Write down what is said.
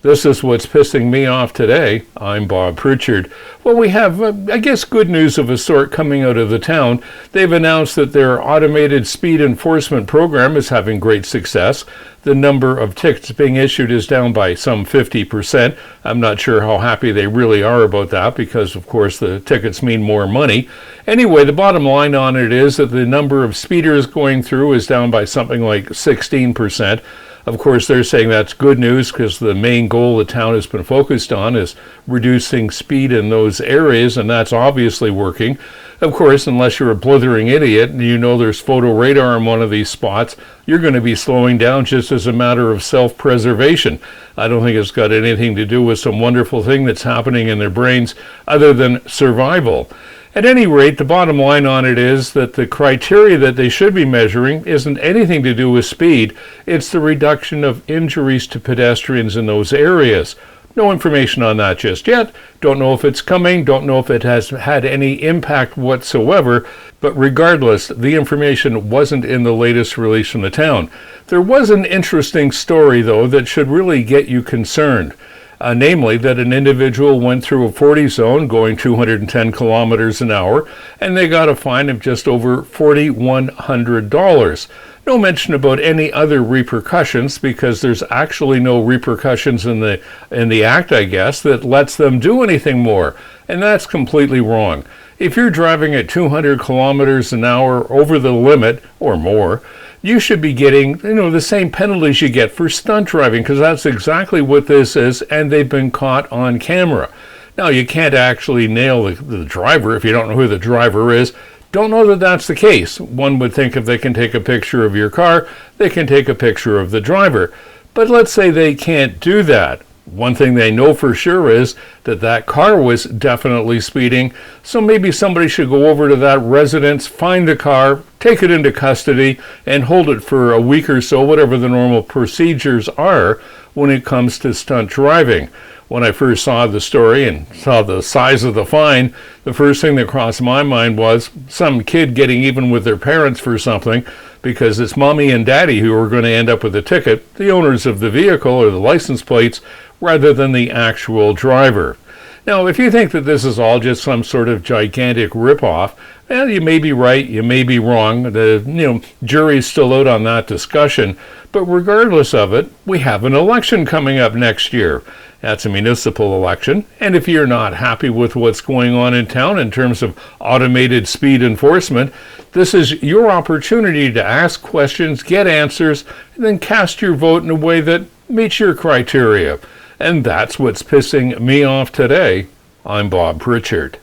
This is what's pissing me off today. I'm Bob Pritchard. Well, we have, I guess, good news of a sort coming out of the town. They've announced that their automated speed enforcement program is having great success. The number of tickets being issued is down by some 50%. I'm not sure how happy they really are about that because, of course, the tickets mean more money. Anyway, the bottom line on it is that the number of speeders going through is down by something like 16%. Of course, they're saying that's good news because the main goal the town has been focused on is reducing speed in those areas, and that's obviously working. Of course, unless you're a blithering idiot and you know there's photo radar in one of these spots, you're going to be slowing down just as a matter of self-preservation. I don't think it's got anything to do with some wonderful thing that's happening in their brains other than survival. At any rate, the bottom line on it is that the criteria that they should be measuring isn't anything to do with speed. It's the reduction of injuries to pedestrians in those areas. No information on that just yet. Don't know if it's coming. Don't know if it has had any impact whatsoever. But regardless, the information wasn't in the latest release from the town. There was an interesting story, though, that should really get you concerned. Namely that an individual went through a 40 zone going 210 kilometers an hour, and they got a fine of just over $4,100. No mention about any other repercussions because there's actually no repercussions in the act, I guess, that lets them do anything more, and that's completely wrong. If you're driving at 200 kilometers an hour over the limit or more, you should be getting, the same penalties you get for stunt driving, because that's exactly what this is, and they've been caught on camera. Now, you can't actually nail the driver if you don't know who the driver is. Don't know that that's the case. One would think if they can take a picture of your car, they can take a picture of the driver. But let's say they can't do that. One thing they know for sure is that car was definitely speeding, so maybe somebody should go over to that residence, find the car, take it into custody, and hold it for a week or so, whatever the normal procedures are when it comes to stunt driving. When I first saw the story and saw the size of the fine, the first thing that crossed my mind was some kid getting even with their parents for something, because it's mommy and daddy who are going to end up with the ticket, the owners of the vehicle or the license plates, rather than the actual driver. Now, if you think that this is all just some sort of gigantic ripoff, well, you may be right, you may be wrong. The jury's still out on that discussion. But regardless of it, we have an election coming up next year. That's a municipal election, and if you're not happy with what's going on in town in terms of automated speed enforcement, this is your opportunity to ask questions, get answers, and then cast your vote in a way that meets your criteria. And that's what's pissing me off today. I'm Bob Pritchard.